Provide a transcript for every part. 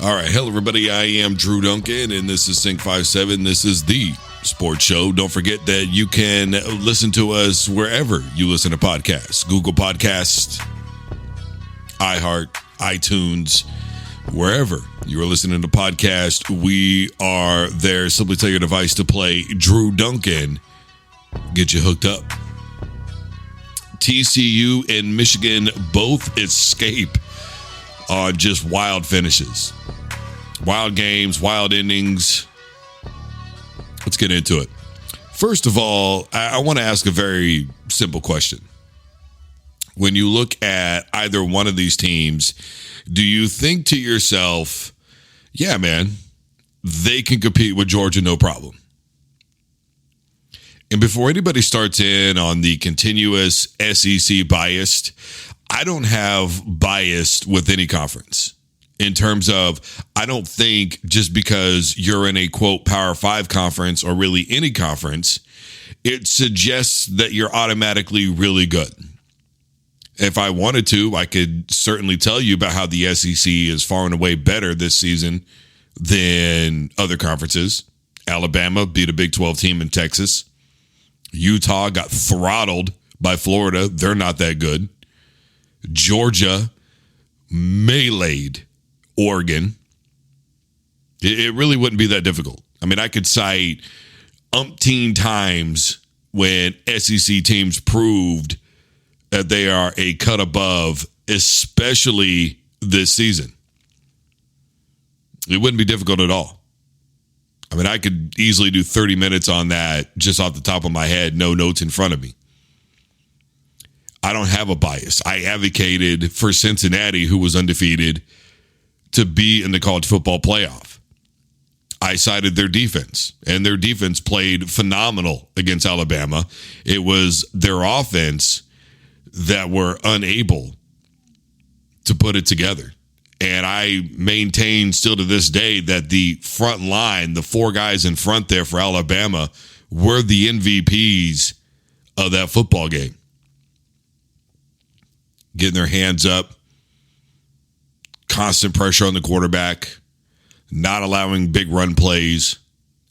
All right. Hello, everybody. I am Drew Duncan, and this is Sync 57. This is the sports show. Don't forget that you can listen to us wherever you listen to podcasts. Google Podcasts, iHeart, iTunes, wherever you are listening to podcasts, we are there. Simply tell your device to play Drew Duncan. Get you hooked up. TCU and Michigan both escape on just wild finishes. Wild games, wild endings. Let's get into it. First of all, I want to ask a very simple question. When you look at either one of these teams, do you think to yourself, yeah, man, they can compete with Georgia, no problem? And before anybody starts in on the continuous SEC biased, I don't have bias with any conference. In terms of, I don't think just because you're in a, quote, Power 5 conference or really any conference, it suggests that you're automatically really good. If I wanted to, I could certainly tell you about how the SEC is far and away better this season than other conferences. Alabama beat a Big 12 team in Texas. Utah got throttled by Florida. They're not that good. Georgia meleeed Oregon. It really wouldn't be that difficult. I mean, I could cite umpteen times when SEC teams proved that they are a cut above, especially this season. It wouldn't be difficult at all. I mean, I could easily do 30 minutes on that just off the top of my head, no notes in front of me. I don't have a bias. I advocated for Cincinnati, who was undefeated, to be in the college football playoff. I cited their defense, and their defense played phenomenal against Alabama. It was their offense that were unable to put it together. And I maintain still to this day that the front line, the four guys in front there for Alabama, were the MVPs of that football game. Getting their hands up, constant pressure on the quarterback, not allowing big run plays,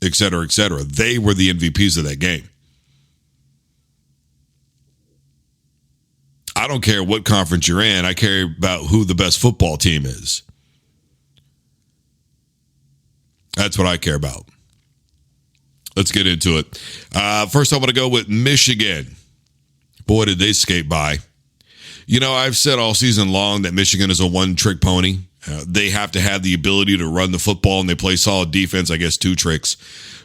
et cetera, et cetera. They were the MVPs of that game. I don't care what conference you're in. I care about who the best football team is. That's what I care about. Let's get into it. First, I want to go with Michigan. Boy, did they skate by. You know, I've said all season long that Michigan is a one-trick pony. They have to have the ability to run the football, and they play solid defense, I guess 2 tricks.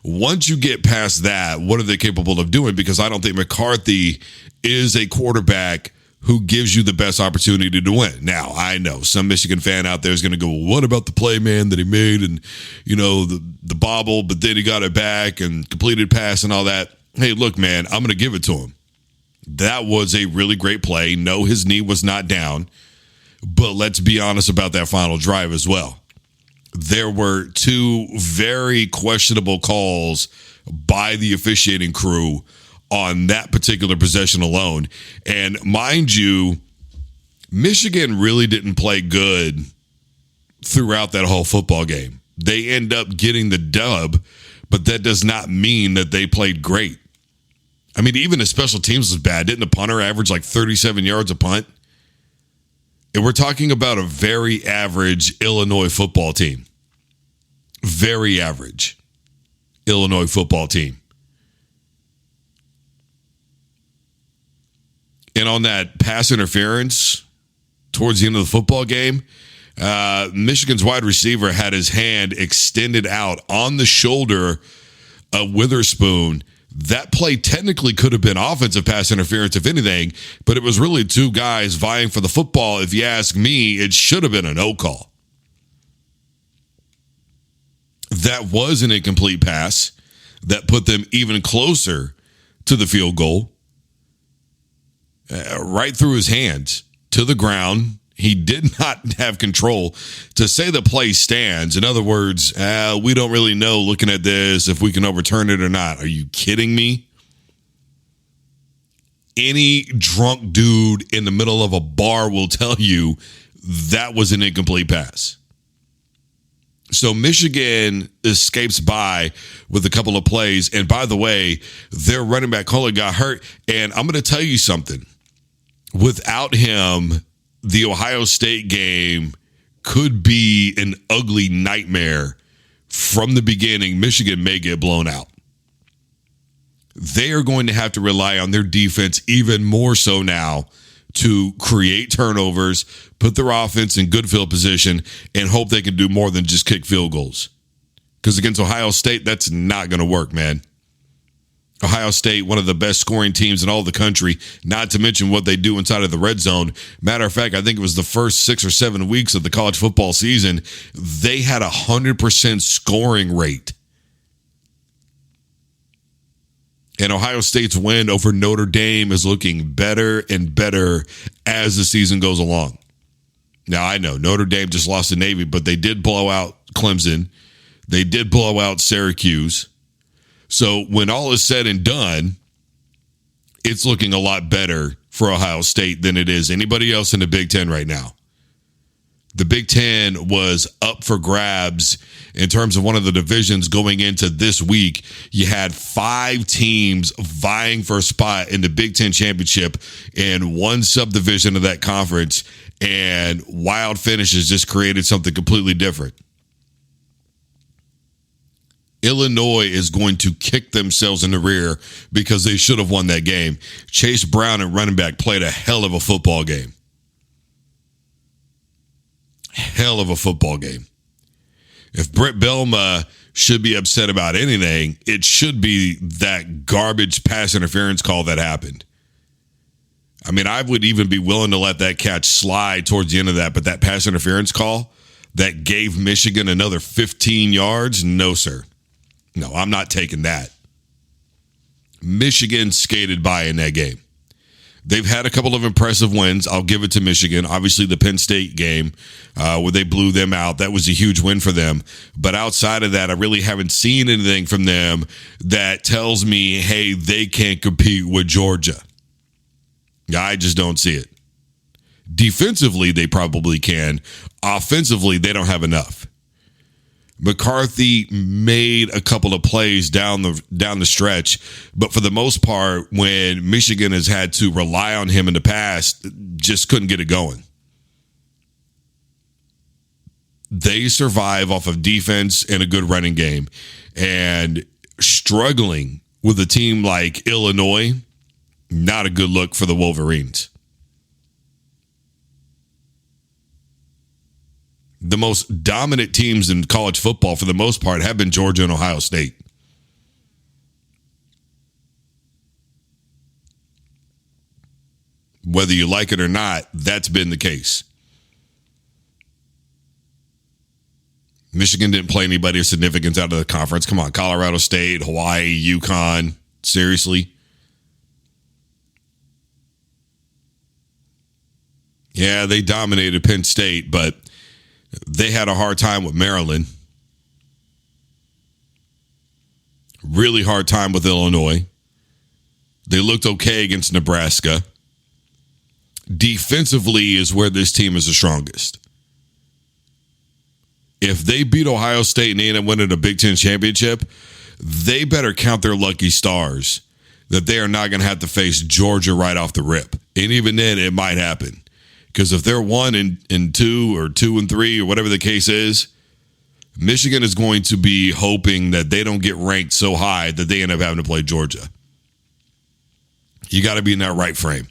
Once you get past that, what are they capable of doing? Because I don't think McCarthy is a quarterback who gives you the best opportunity to win. Now, I know some Michigan fan out there is going to go, well, what about the play, man, that he made and, you know, the bobble, but then he got it back and completed pass and all that. Hey, look, man, I'm going to give it to him. That was a really great play. No, his knee was not down. But let's be honest about that final drive as well. There were 2 very questionable calls by the officiating crew on that particular possession alone. And mind you, Michigan really didn't play good throughout that whole football game. They end up getting the dub, but that does not mean that they played great. I mean, even the special teams was bad. Didn't the punter average like 37 yards a punt? And we're talking about a very average Illinois football team. Very average Illinois football team. And on that pass interference towards the end of the football game, Michigan's wide receiver had his hand extended out on the shoulder of Witherspoon. That play technically could have been offensive pass interference, if anything, but it was really 2 guys vying for the football. If you ask me, it should have been a no call. That was an incomplete pass that put them even closer to the field goal. Right through his hands to the ground. He did not have control. To say the play stands, in other words, we don't really know looking at this if we can overturn it or not. Are you kidding me? Any drunk dude in the middle of a bar will tell you that was an incomplete pass. So Michigan escapes by with a couple of plays. And by the way, their running back Colin got hurt. And I'm going to tell you something. Without him, the Ohio State game could be an ugly nightmare from the beginning. Michigan may get blown out. They are going to have to rely on their defense even more so now to create turnovers, put their offense in good field position, and hope they can do more than just kick field goals. Because against Ohio State, that's not going to work, man. Ohio State, one of the best scoring teams in all the country, not to mention what they do inside of the red zone. Matter of fact, I think it was the first 6 or 7 weeks of the college football season, they had 100% scoring rate. And Ohio State's win over Notre Dame is looking better and better as the season goes along. Now, I know Notre Dame just lost to Navy, but they did blow out Clemson. They did blow out Syracuse. So when all is said and done, it's looking a lot better for Ohio State than it is anybody else in the Big Ten right now. The Big Ten was up for grabs in terms of one of the divisions going into this week. You had 5 teams vying for a spot in the Big Ten championship in one subdivision of that conference, and wild finishes just created something completely different. Illinois is going to kick themselves in the rear because they should have won that game. Chase Brown and running back played a hell of a football game. Hell of a football game. If Brett Bielema should be upset about anything, it should be that garbage pass interference call that happened. I mean, I would even be willing to let that catch slide towards the end of that, but that pass interference call that gave Michigan another 15 yards, no, sir. No, I'm not taking that. Michigan skated by in that game. They've had a couple of impressive wins. I'll give it to Michigan. Obviously, the Penn State game where they blew them out, that was a huge win for them. But outside of that, I really haven't seen anything from them that tells me, hey, they can't compete with Georgia. I just don't see it. Defensively, they probably can. Offensively, they don't have enough. McCarthy made a couple of plays down the stretch, but for the most part, when Michigan has had to rely on him in the past, just couldn't get it going. They survive off of defense and a good running game, and struggling with a team like Illinois, not a good look for the Wolverines. The most dominant teams in college football, for the most part, have been Georgia and Ohio State. Whether you like it or not, that's been the case. Michigan didn't play anybody of significance out of the conference. Come on, Colorado State, Hawaii, UConn. Seriously? Yeah, they dominated Penn State, but they had a hard time with Maryland. Really hard time with Illinois. They looked okay against Nebraska. Defensively is where this team is the strongest. If they beat Ohio State and they end up winning a Big Ten championship, they better count their lucky stars that they are not going to have to face Georgia right off the rip. And even then, it might happen. Because if they're 1-2 or 2-3 or whatever the case is, Michigan is going to be hoping that they don't get ranked so high that they end up having to play Georgia. You got to be in that right frame.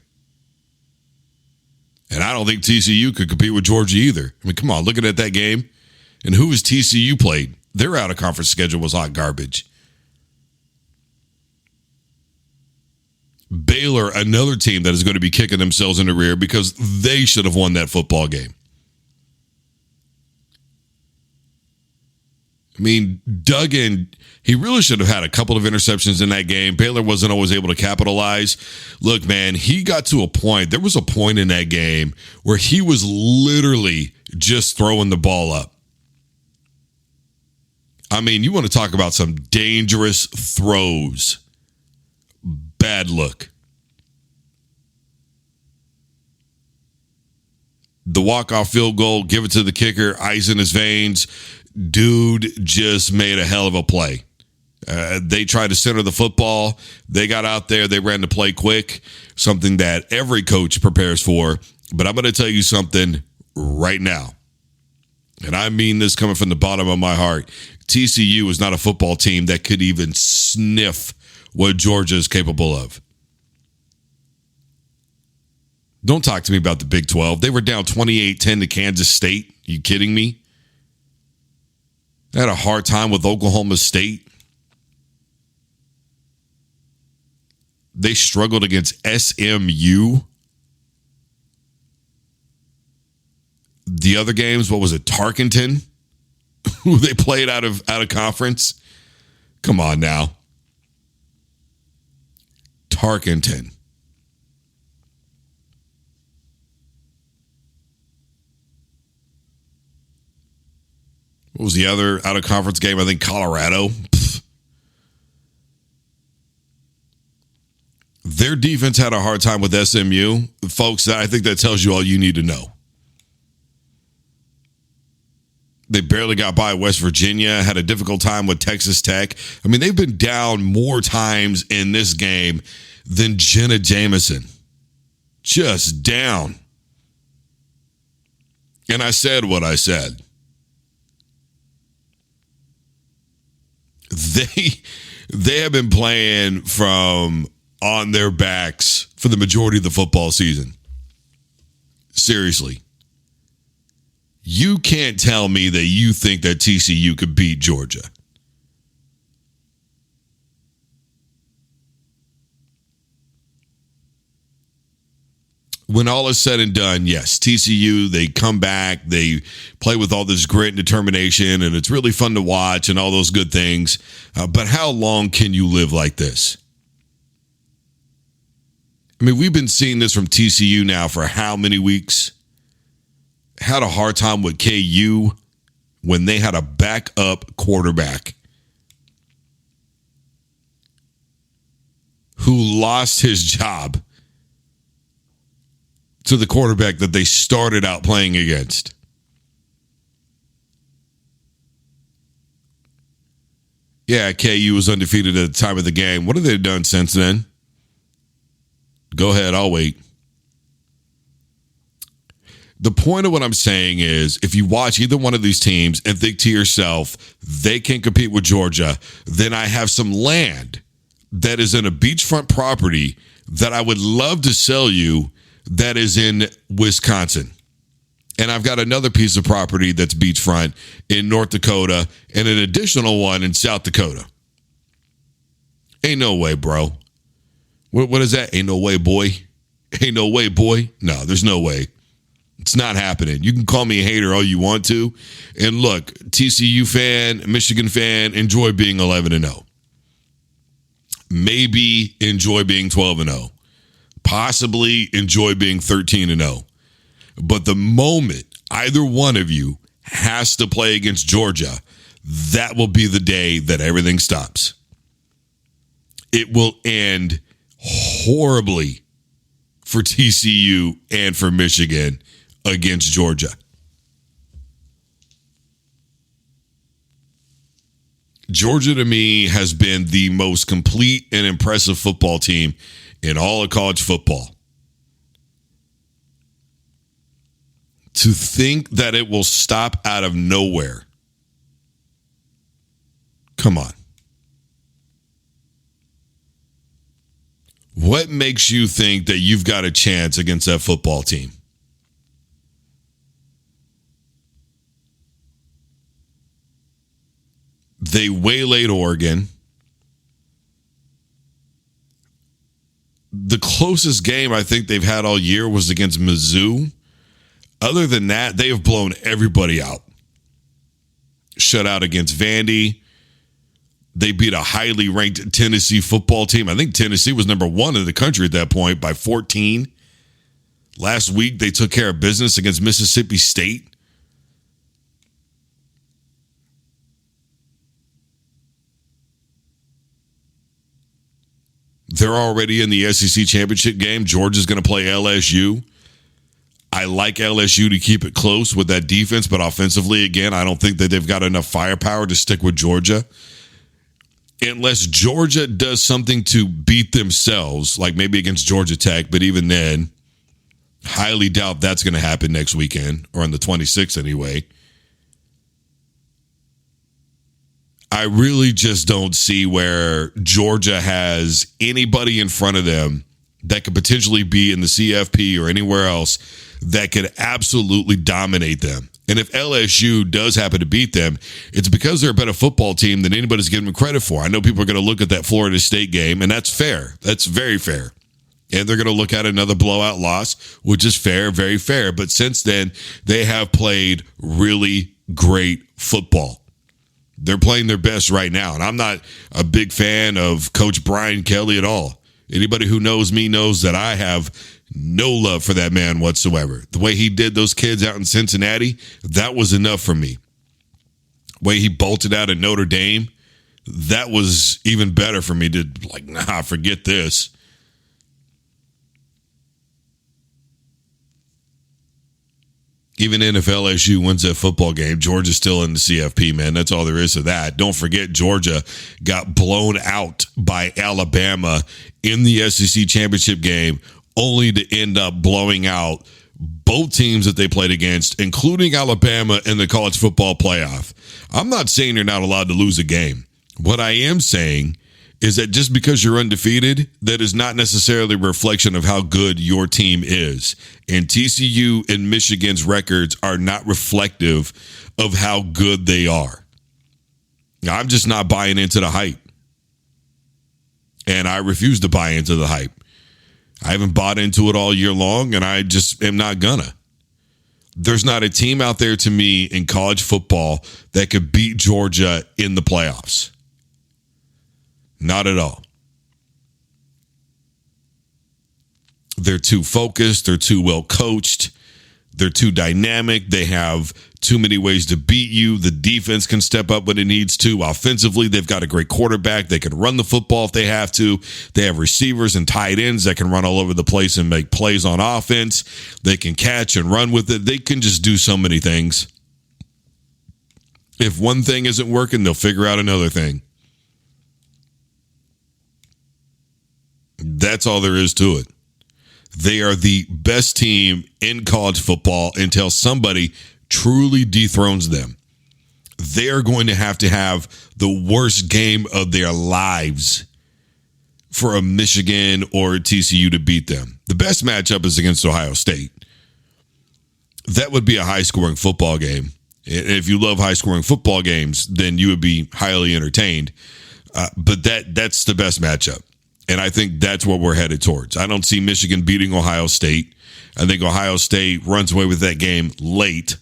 And I don't think TCU could compete with Georgia either. I mean, come on, looking at that game. And who has TCU played? Their out-of-conference schedule was hot garbage. Baylor, another team that is going to be kicking themselves in the rear because they should have won that football game. I mean, Duggan, he really should have had a couple of interceptions in that game. Baylor wasn't always able to capitalize. Look, man, he got to a point. There was a point in that game where he was literally just throwing the ball up. I mean, you want to talk about some dangerous throws. Bad look. The walk-off field goal, give it to the kicker, ice in his veins. Dude just made a hell of a play. They tried to center the football. They got out there. They ran the play quick, something that every coach prepares for. But I'm going to tell you something right now. And I mean this coming from the bottom of my heart. TCU is not a football team that could even sniff what Georgia is capable of. Don't talk to me about the Big 12. They were down 28-10 to Kansas State. You kidding me? They had a hard time with Oklahoma State. They struggled against SMU. The other games, what was it, Tarkenton, who they played out of conference? Come on now. Tarkenton. What was the other out of conference game? I think Colorado. Pfft. Their defense had a hard time with SMU. Folks, I think that tells you all you need to know. They barely got by West Virginia, had a difficult time with Texas Tech. I mean, they've been down more times in this game than Jenna Jameson. Just down. And I said what I said. They have been playing from on their backs for the majority of the football season. Seriously. You can't tell me that you think that TCU could beat Georgia. When all is said and done, yes, TCU, they come back, they play with all this grit and determination, and it's really fun to watch and all those good things. But how long can you live like this? I mean, we've been seeing this from TCU now for how many weeks? Had a hard time with KU when they had a backup quarterback who lost his job to the quarterback that they started out playing against. Yeah, KU was undefeated at the time of the game. What have they done since then? Go ahead, I'll wait. The point of what I'm saying is, if you watch either one of these teams and think to yourself, they can compete with Georgia, then I have some land that is in a beachfront property that I would love to sell you that is in Wisconsin. And I've got another piece of property that's beachfront in North Dakota and an additional one in South Dakota. Ain't no way, bro. What is that? Ain't no way, boy. Ain't no way, boy. No, there's no way. It's not happening. You can call me a hater all you want to. And look, TCU fan, Michigan fan, enjoy being 11-0. Maybe enjoy being 12-0. Possibly enjoy being 13-0. But the moment either one of you has to play against Georgia, that will be the day that everything stops. It will end horribly for TCU and for Michigan against Georgia. Georgia, to me, has been the most complete and impressive football team in all of college football. To think that it will stop out of nowhere. Come on. What makes you think that you've got a chance against that football team? They waylaid Oregon. The closest game I think they've had all year was against Mizzou. Other than that, they have blown everybody out. Shut out against Vandy. They beat a highly ranked Tennessee football team. I think Tennessee was number 1 in the country at that point by 14. Last week, they took care of business against Mississippi State. They're already in the SEC championship game. Georgia's going to play LSU. I like LSU to keep it close with that defense, but offensively, again, I don't think that they've got enough firepower to stick with Georgia. Unless Georgia does something to beat themselves, like maybe against Georgia Tech, but even then, highly doubt that's going to happen next weekend, or on the 26th anyway. I really just don't see where Georgia has anybody in front of them that could potentially be in the CFP or anywhere else that could absolutely dominate them. And if LSU does happen to beat them, it's because they're a better football team than anybody's giving them credit for. I know people are going to look at that Florida State game, and that's fair. That's very fair. And they're going to look at another blowout loss, which is fair, very fair. But since then, they have played really great football. They're playing their best right now. And I'm not a big fan of Coach Brian Kelly at all. Anybody who knows me knows that I have no love for that man whatsoever. The way he did those kids out in Cincinnati, that was enough for me. The way he bolted out at Notre Dame, that was even better for me to forget this. Even if LSU wins that football game, Georgia's still in the CFP, man. That's all there is to that. Don't forget, Georgia got blown out by Alabama in the SEC championship game, only to end up blowing out both teams that they played against, including Alabama in the college football playoff. I'm not saying you're not allowed to lose a game. What I am saying is that just because you're undefeated, that is not necessarily a reflection of how good your team is. And TCU and Michigan's records are not reflective of how good they are. I'm just not buying into the hype. And I refuse to buy into the hype. I haven't bought into it all year long, and I just am not gonna. There's not a team out there to me in college football that could beat Georgia in the playoffs. Not at all. They're too focused. They're too well coached. They're too dynamic. They have too many ways to beat you. The defense can step up when it needs to. Offensively, they've got a great quarterback. They can run the football if they have to. They have receivers and tight ends that can run all over the place and make plays on offense. They can catch and run with it. They can just do so many things. If one thing isn't working, they'll figure out another thing. That's all there is to it. They are the best team in college football until somebody truly dethrones them. They are going to have the worst game of their lives for a Michigan or a TCU to beat them. The best matchup is against Ohio State. That would be a high-scoring football game. If you love high-scoring football games, then you would be highly entertained. But that's the best matchup. And I think that's what we're headed towards. I don't see Michigan beating Ohio State. I think Ohio State runs away with that game late.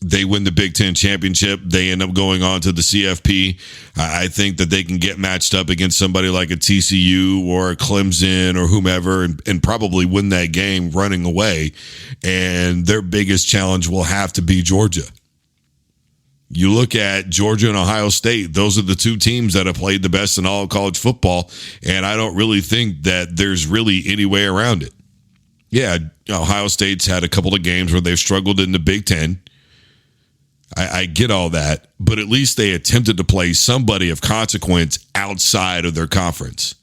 They win the Big Ten championship. They end up going on to the CFP. I think that they can get matched up against somebody like a TCU or a Clemson or whomever and probably win that game running away. And their biggest challenge will have to be Georgia. You look at Georgia and Ohio State, those are the two teams that have played the best in all of college football, and I don't really think that there's really any way around it. Yeah, Ohio State's had a couple of games where they've struggled in the Big Ten. I get all that, but at least they attempted to play somebody of consequence outside of their conference.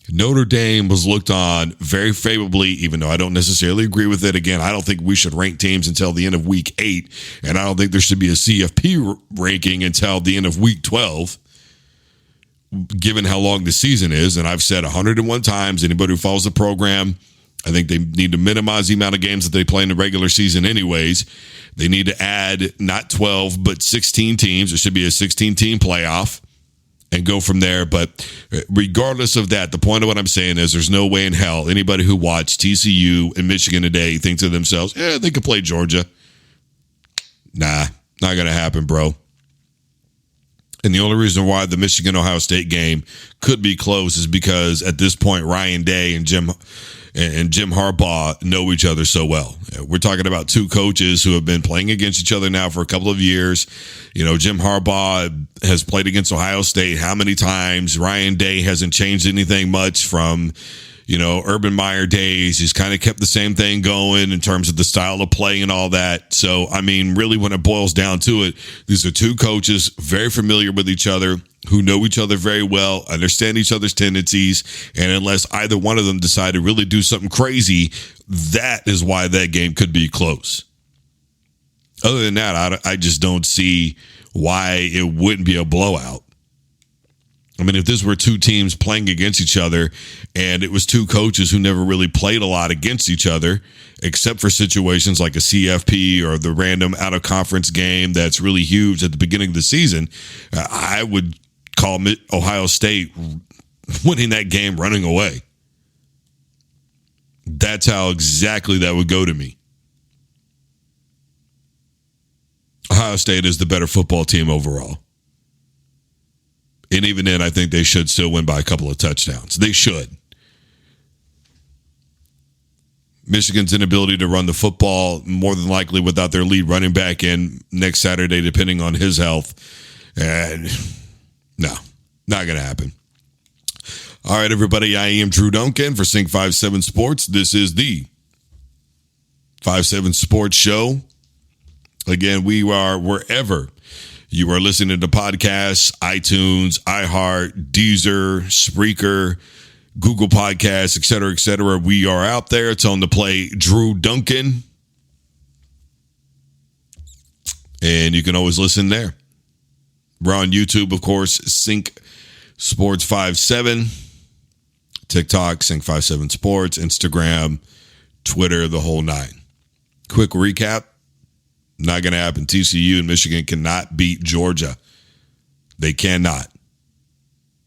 Notre Dame was looked on very favorably, even though I don't necessarily agree with it. Again, I don't think we should rank teams until the end of week 8, and I don't think there should be a CFP ranking until the end of week 12, given how long the season is. And I've said 101 times, anybody who follows the program, I think they need to minimize the amount of games that they play in the regular season anyways. They need to add not 12, but 16 teams. There should be a 16-team playoff. And go from there. But regardless of that, the point of what I'm saying is there's no way in hell anybody who watched TCU and Michigan today thinks to themselves, they could play Georgia. Nah, not going to happen, bro. And the only reason why the Michigan-Ohio State game could be close is because at this point, Ryan Day and Jim Harbaugh know each other so well. We're talking about two coaches who have been playing against each other now for a couple of years. Jim Harbaugh has played against Ohio State how many times? Ryan Day hasn't changed anything much from Urban Meyer days. He's kind of kept the same thing going in terms of the style of play and all that. So, really, when it boils down to it, these are two coaches very familiar with each other, who know each other very well, understand each other's tendencies, and unless either one of them decide to really do something crazy, that is why that game could be close. Other than that, I just don't see why it wouldn't be a blowout. If this were two teams playing against each other and it was two coaches who never really played a lot against each other, except for situations like a CFP or the random out-of-conference game that's really huge at the beginning of the season, I would call Ohio State winning that game running away. That's how exactly that would go to me. Ohio State is the better football team overall. And even then, I think they should still win by a couple of touchdowns. They should. Michigan's inability to run the football, more than likely without their lead running back in next Saturday, depending on his health. And no, not going to happen. All right, everybody, I am Drew Duncan for Sync 57 Sports. This is the 57 Sports Show. Again, we are wherever you are listening to podcasts: iTunes, iHeart, Deezer, Spreaker, Google Podcasts, et cetera, et cetera. We are out there. It's on the play Drew Duncan. And you can always listen there. We're on YouTube, of course, Sync Sports 57, TikTok, Sync 57 Sports, Instagram, Twitter, the whole nine. Quick recap. Not going to happen. TCU and Michigan cannot beat Georgia. They cannot.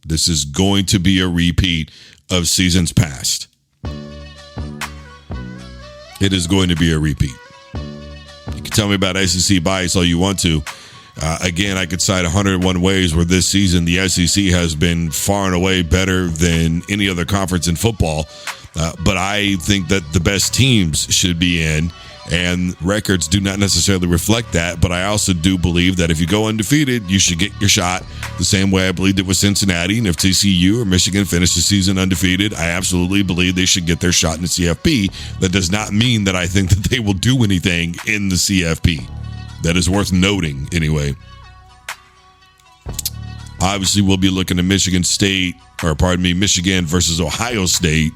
This is going to be a repeat of seasons past. It is going to be a repeat. You can tell me about SEC bias all you want to. Again, I could cite 101 ways where this season the SEC has been far and away better than any other conference in football. But I think that the best teams should be in. And records do not necessarily reflect that, but I also do believe that if you go undefeated, you should get your shot the same way I believed it with Cincinnati. And if TCU or Michigan finish the season undefeated, I absolutely believe they should get their shot in the CFP. That does not mean that I think that they will do anything in the CFP. That is worth noting anyway. Obviously, we'll be looking at Michigan versus Ohio State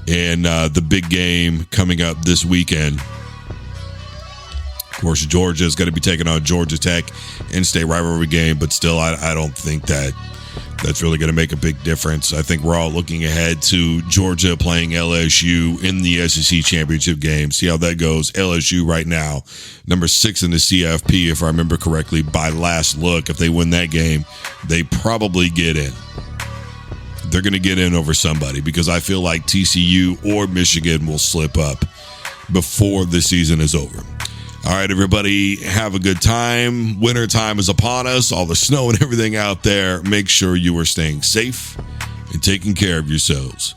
in the big game coming up this weekend. Of course, Georgia's going to be taking on Georgia Tech in state rivalry game, but still, I don't think that's really going to make a big difference. I think we're all looking ahead to Georgia playing LSU in the SEC championship game. See how that goes. LSU right now, number 6 in the CFP, if I remember correctly, by last look. If they win that game, they probably get in. They're going to get in over somebody because I feel like TCU or Michigan will slip up before the season is over. All right, everybody, have a good time. Winter time is upon us. All the snow and everything out there. Make sure you are staying safe and taking care of yourselves.